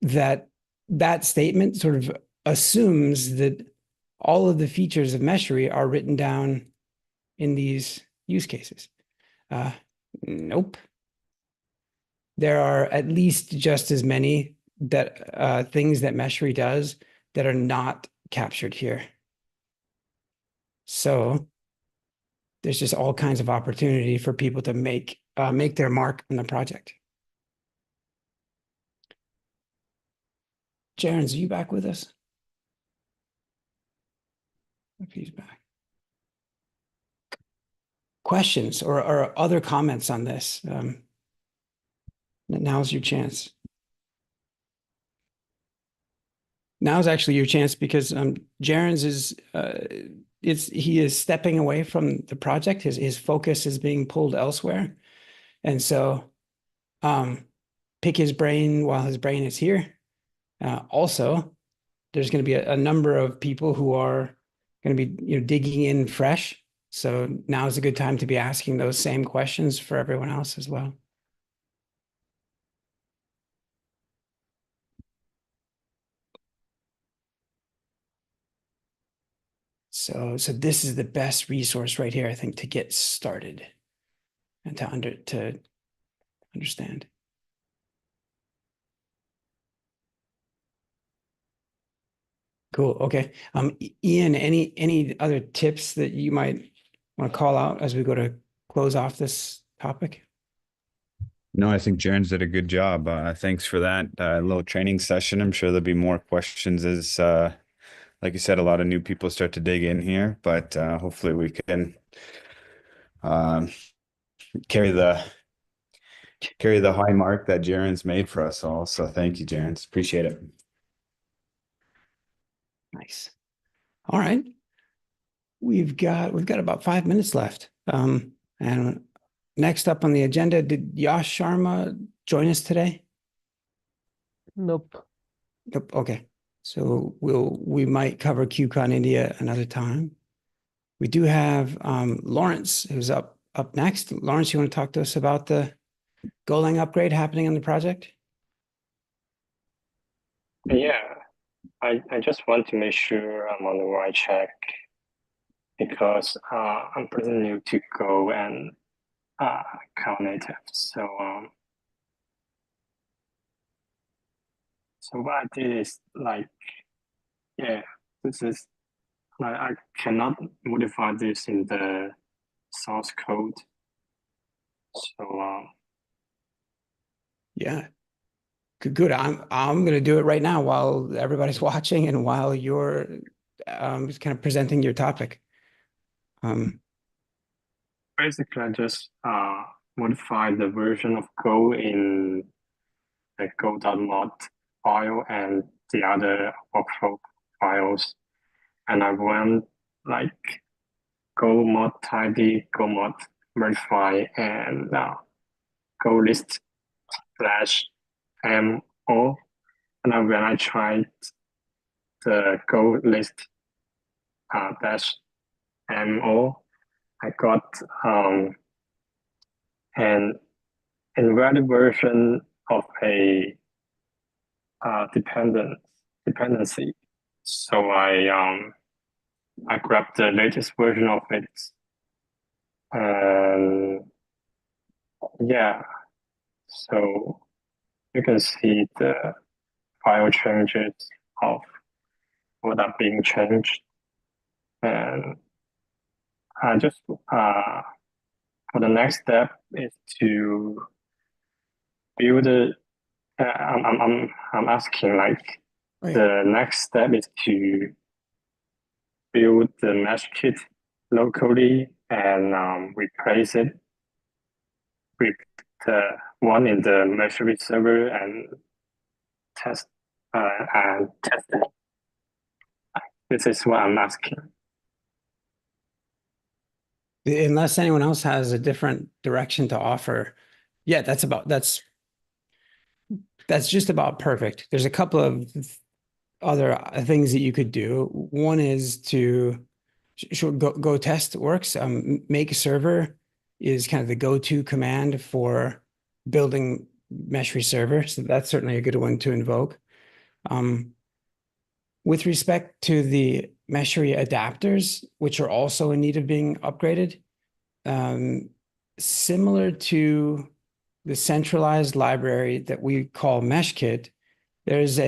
that statement sort of assumes that all of the features of Meshery are written down in these use cases. Nope. There are at least just as many that things that Meshery does that are not captured here. So there's just all kinds of opportunity for people to make their mark on the project. Jarens, are you back with us? If he's back. questions or other comments on this, now's your chance. Now's actually your chance because Jaren's he is stepping away from the project. His focus is being pulled elsewhere. And so pick his brain while his brain is here. Also, there's going to be a number of people who are going to be digging in fresh. So now is a good time to be asking those same questions for everyone else as well. So this is the best resource right here, I think, to get started and to understand. Cool. Okay. Ian, any other tips that you might want to call out as we go to close off this topic? No, I think Jaren's did a good job. Thanks for that little training session. I'm sure there'll be more questions as, like you said, a lot of new people start to dig in here, but hopefully we can carry the high mark that Jaren's made for us all. So thank you, Jaren. Appreciate it. Nice. All right. We've got about 5 minutes left. And next up on the agenda, did Yash Sharma join us today? Nope. Nope. Okay. So we might cover QCon India another time. We do have Lawrence who's up next. Lawrence, you want to talk to us about the Golang upgrade happening on the project? Yeah, I just want to make sure I'm on the right track because I'm pretty new to Go and Cloud Native. So so what I did is like, yeah, this is like I cannot modify this in the source code. So Yeah. Good. I'm going to do it right now while everybody's watching and while you're kind of presenting your topic. basically, I just modified the version of Go in the go.mod file and the other workflow files, and I went like go mod tidy, go mod verify, and go list slash mo. And when I tried the go list dash mo, I got an invalid version of a dependency. So I grabbed the latest version of it, and yeah, so you can see the file changes of what are being changed, and I just for the next step is to build a. I'm asking like the next step is to build the mesh kit locally and replace it with the one in the Meshery server and test it. This is what I'm asking. Unless anyone else has a different direction to offer, yeah, that's just about perfect. There's a couple of other things that you could do. One is to go test works. Make a server is kind of the go-to command for building Meshery server. So that's certainly a good one to invoke. With respect to the Meshery adapters, which are also in need of being upgraded, similar to the centralized library that we call MeshKit, there's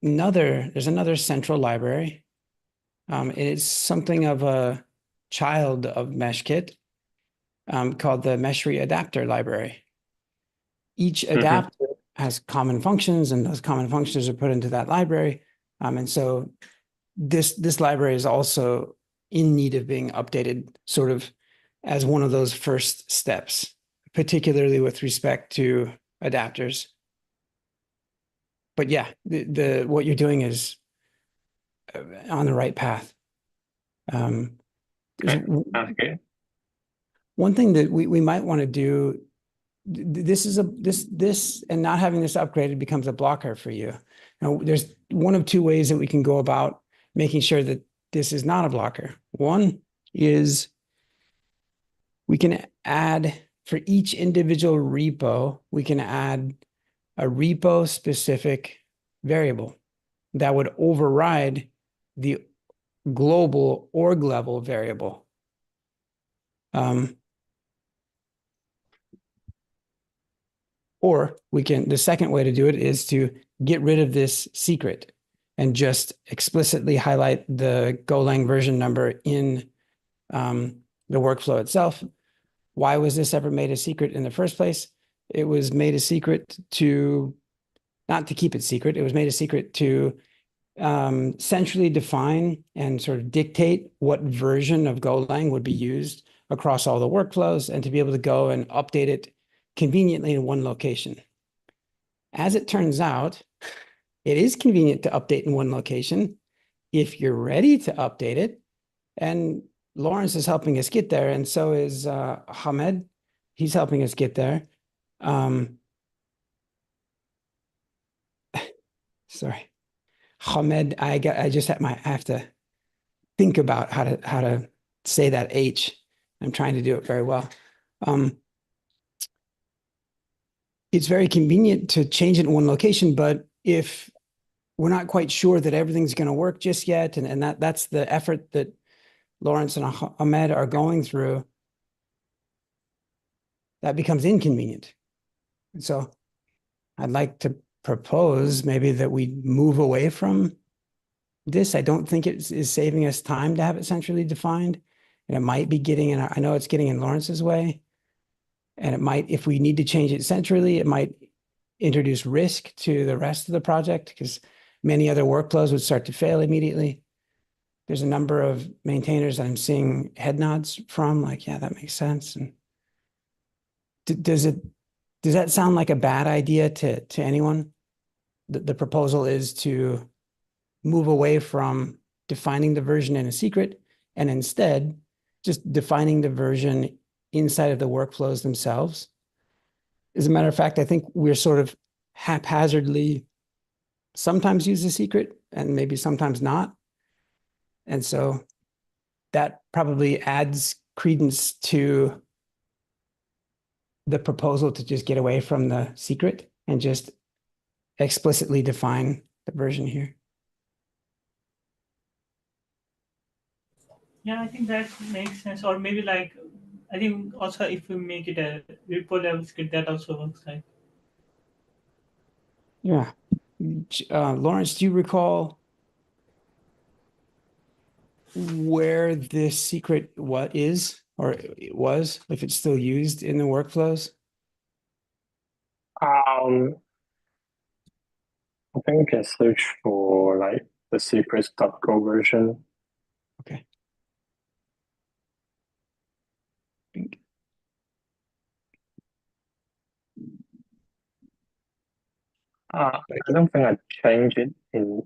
another central library. It's something of a child of MeshKit called the Meshery adapter library. Each adapter has common functions, and those common functions are put into that library. And so this library is also in need of being updated sort of as one of those first steps, particularly with respect to adapters. But yeah, the what you're doing is on the right path. There's Sounds good. one thing that we might want to do. This and not having this upgraded becomes a blocker for you. Now, there's one of two ways that we can go about making sure that this is not a blocker. One is we can add for each individual repo, we can add a repo specific variable that would override the global org level variable. Or we can, the second way to do it is to get rid of this secret and just explicitly highlight the Golang version number in the workflow itself. Why was this ever made a secret in the first place? It was made a secret to, not to keep it secret, it was made a secret to centrally define and sort of dictate what version of Golang would be used across all the workflows and to be able to go and update it conveniently in one location. As it turns out, it is convenient to update in one location if you're ready to update it. And Lawrence is helping us get there, and so is Hamed. He's helping us get there. Sorry, Hamed. I have to think about how to say that H. I'm trying to do it very well. It's very convenient to change it in one location, but if we're not quite sure that everything's going to work just yet, and that's the effort that Lawrence and Ahmed are going through, that becomes inconvenient. And so I'd like to propose maybe that we move away from this. I don't think it is saving us time to have it centrally defined. And it might be getting in, I know it's getting in Lawrence's way. And it might, if we need to change it centrally, it might introduce risk to the rest of the project because many other workflows would start to fail immediately. There's a number of maintainers that I'm seeing head nods from, like, yeah, that makes sense. And does that sound like a bad idea to anyone? The proposal is to move away from defining the version in a secret and instead just defining the version inside of the workflows themselves. As a matter of fact, I think we're sort of haphazardly sometimes use a secret and maybe sometimes not. And so that probably adds credence to the proposal to just get away from the secret and just explicitly define the version here. Yeah, I think that makes sense. Or maybe like, I think also if we make it a repo level script, that also works. Like, Yeah. Lawrence, do you recall where this secret what is or it was, if it's still used in the workflows? I think you can search for like the secrets.go version. Okay. I don't think I changed it in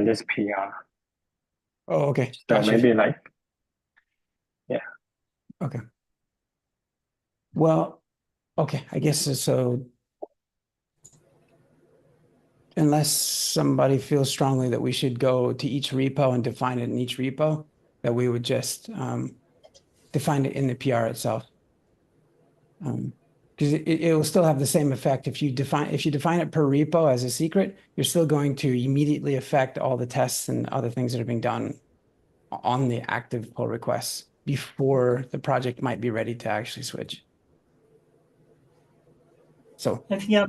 this PR. Oh, okay. So Gotcha. maybe like, yeah. Okay. Well, okay. I guess so. Unless somebody feels strongly that we should go to each repo and define it in each repo, that we would just define it in the PR itself. Because it will still have the same effect. If you define it per repo as a secret, you're still going to immediately affect all the tests and other things that are being done on the active pull requests before the project might be ready to actually switch. So I think, yeah,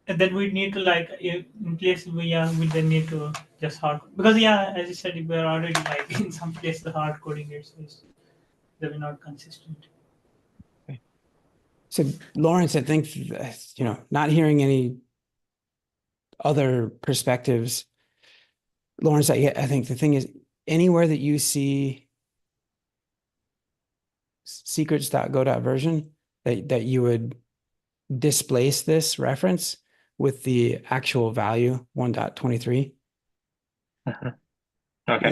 and then we need to like in place we then need to just hard, because yeah, as you said, we're already like in some place the hard coding it, so that we're not consistent. So Lawrence, I think, not hearing any other perspectives, Lawrence, I think the thing is, anywhere that you see secrets.go.version, that you would displace this reference with the actual value 1.23. Mhm. Okay.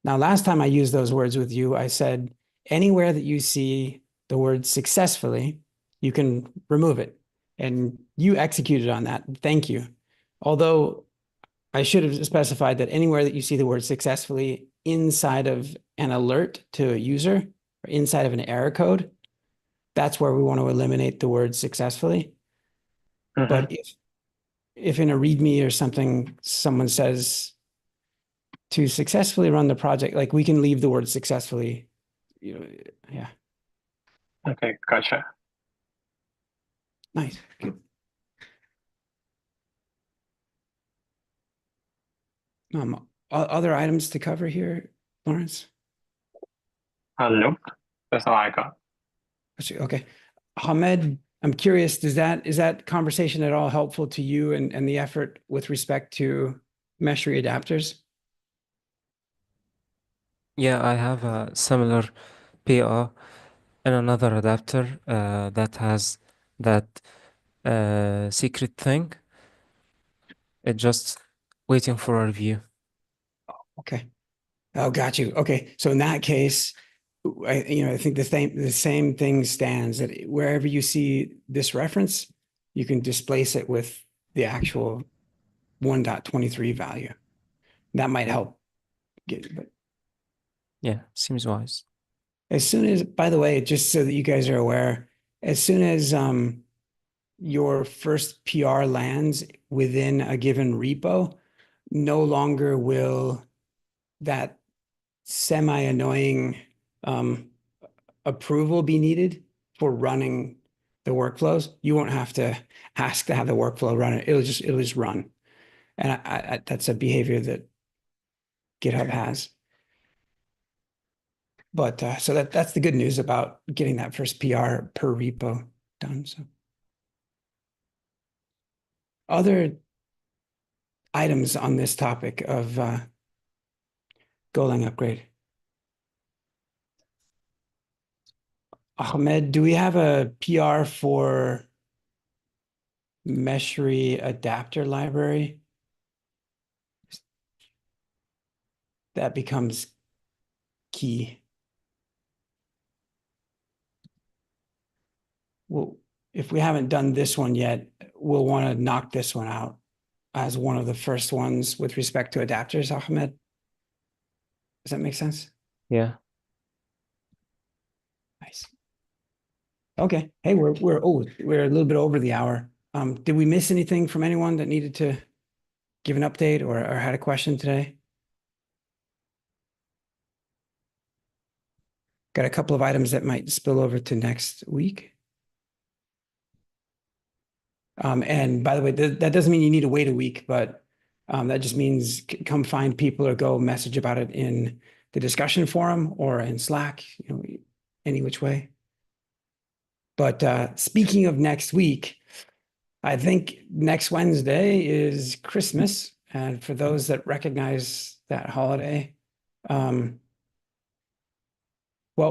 Last time I used those words with you, I said anywhere that you see the word successfully, you can remove it. And you executed on that. Thank you. Although I should have specified that anywhere that you see the word successfully inside of an alert to a user or inside of an error code, that's where we want to eliminate the word successfully. Mhm. But if in a README or something, someone says to successfully run the project, like we can leave the word successfully. Yeah, Okay, gotcha. nice. Good. Other items to cover here, Lawrence? Nope, that's all I got. Okay. Hamed, I'm curious, is that conversation at all helpful to you and the effort with respect to Meshery adapters? Yeah, I have a similar PR and another adapter that has that secret thing. It's just waiting for a review. Okay. Oh, got you. Okay. So in that case, I think the same thing stands that wherever you see this reference, you can displace it with the actual 1.23 value. That might help but Yeah, seems wise. as soon as, by the way, just so that you guys are aware, as soon as your first PR lands within a given repo, no longer will that semi-annoying approval be needed for running the workflows. You won't have to ask to have the workflow run it. It'll just run. And that's a behavior that GitHub has. But so that's the good news about getting that first PR per repo done. So other items on this topic of Golang upgrade. Ahmed, do we have a PR for Meshery adapter library? That becomes key. Well, if we haven't done this one yet, we'll want to knock this one out as one of the first ones with respect to adapters, Ahmed. Does that make sense? Yeah. Nice. Okay. Hey, we're a little bit over the hour. Did we miss anything from anyone that needed to give an update or had a question today? Got a couple of items that might spill over to next week. And by the way, that doesn't mean you need to wait a week, but that just means come find people or go message about it in the discussion forum or in Slack, any which way. But speaking of next week, I think next Wednesday is Christmas. And for those that recognize that holiday, well,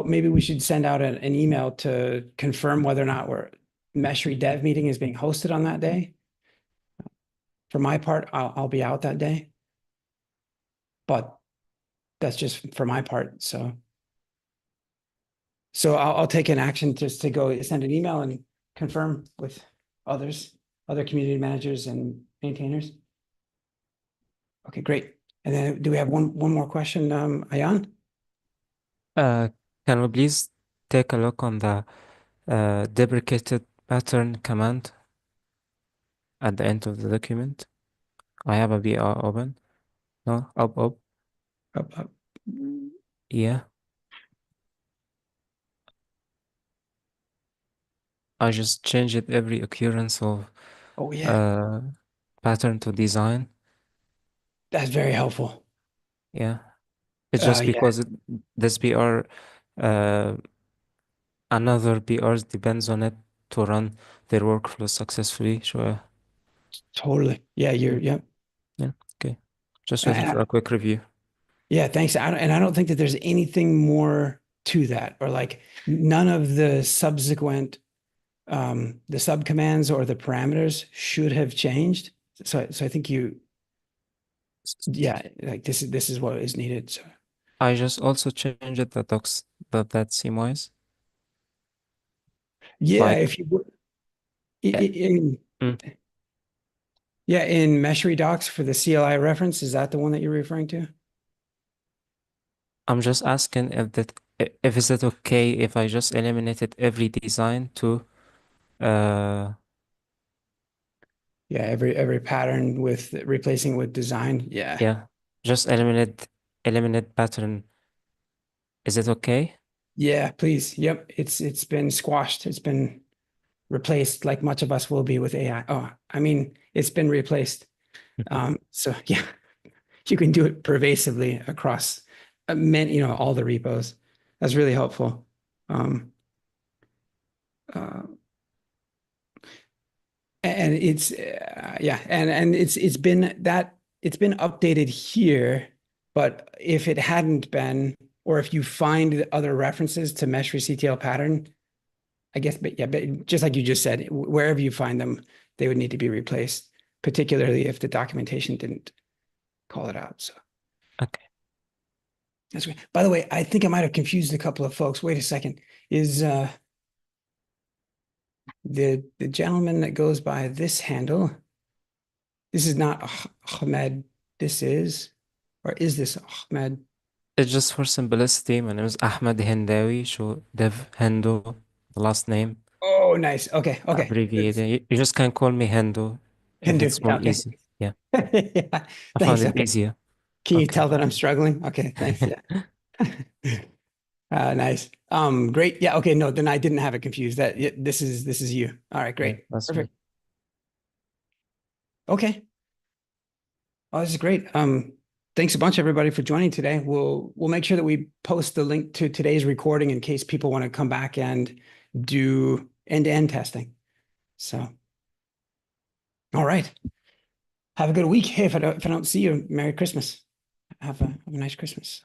maybe we should send out an email to confirm whether or not Meshery dev meeting is being hosted on that day. For my part, I'll be out that day, but that's just for my part. So I'll take an action just to go send an email and confirm with other community managers and maintainers. Okay, great. And then do we have one more question, Ayan? Can we please take a look on the deprecated pattern command at the end of the document? I have a BR open. No, up. Up. Yeah. I just change it every occurrence of Oh yeah, pattern to design. that's very helpful. Yeah. It's just Yeah, because this BR, uh, another BRs depends on it to run their workflow successfully. Sure. totally. Yeah, yeah. Yeah. Okay. Just waiting for a quick review. Yeah, thanks. And I don't think that there's anything more to that, or like none of the subsequent the subcommands or the parameters should have changed. So I think yeah, like this is what is needed. So I just also changed the docs that seam-wise. yeah, Like, if you would in Mm. yeah, in Meshery docs for the CLI reference, is that the one that you're referring to? I'm just asking if is it okay if I just eliminated every design to Yeah, every pattern with replacing with design. Yeah. yeah, just eliminate pattern. Is it okay? Yeah, please. Yep. It's been squashed. It's been replaced like much of us will be with AI. Oh, I mean, it's been replaced. So yeah, you can do it pervasively across many, all the repos. That's really helpful. Uh, and it's yeah, and it's been updated here, but if it hadn't been, or if you find other references to Meshery CTL pattern, I guess, but yeah, but just like you just said, wherever you find them, they would need to be replaced, particularly if the documentation didn't call it out. So Okay. that's great. By the way, I think I might have confused a couple of folks. Wait a second. Is the gentleman that goes by this handle, this is not Ahmed, this is, or is this Ahmed? It's just for simplicity. My name is Ahmed Hindawi, so Dev Hendo, the last name. Oh, nice. Okay, okay. Abbreviated. You just can call me Hendo if Hindu. it's Yeah, more okay. easy. Yeah, Yeah. I Thanks. found it Okay. easier. Can you Okay. tell that I'm struggling? Okay, thanks. Yeah. Nice. Great. Yeah. Okay. No, then I didn't have it confused. That yeah, this is you. All right. Yeah, Great. that's me. Perfect. Okay. Oh, this is great. Thanks a bunch, everybody, for joining today. We'll make sure that we post the link to today's recording in case people want to come back and do end-to-end testing. So, all right. Have a good week. Hey, if I don't see you, Merry Christmas. Have a nice Christmas.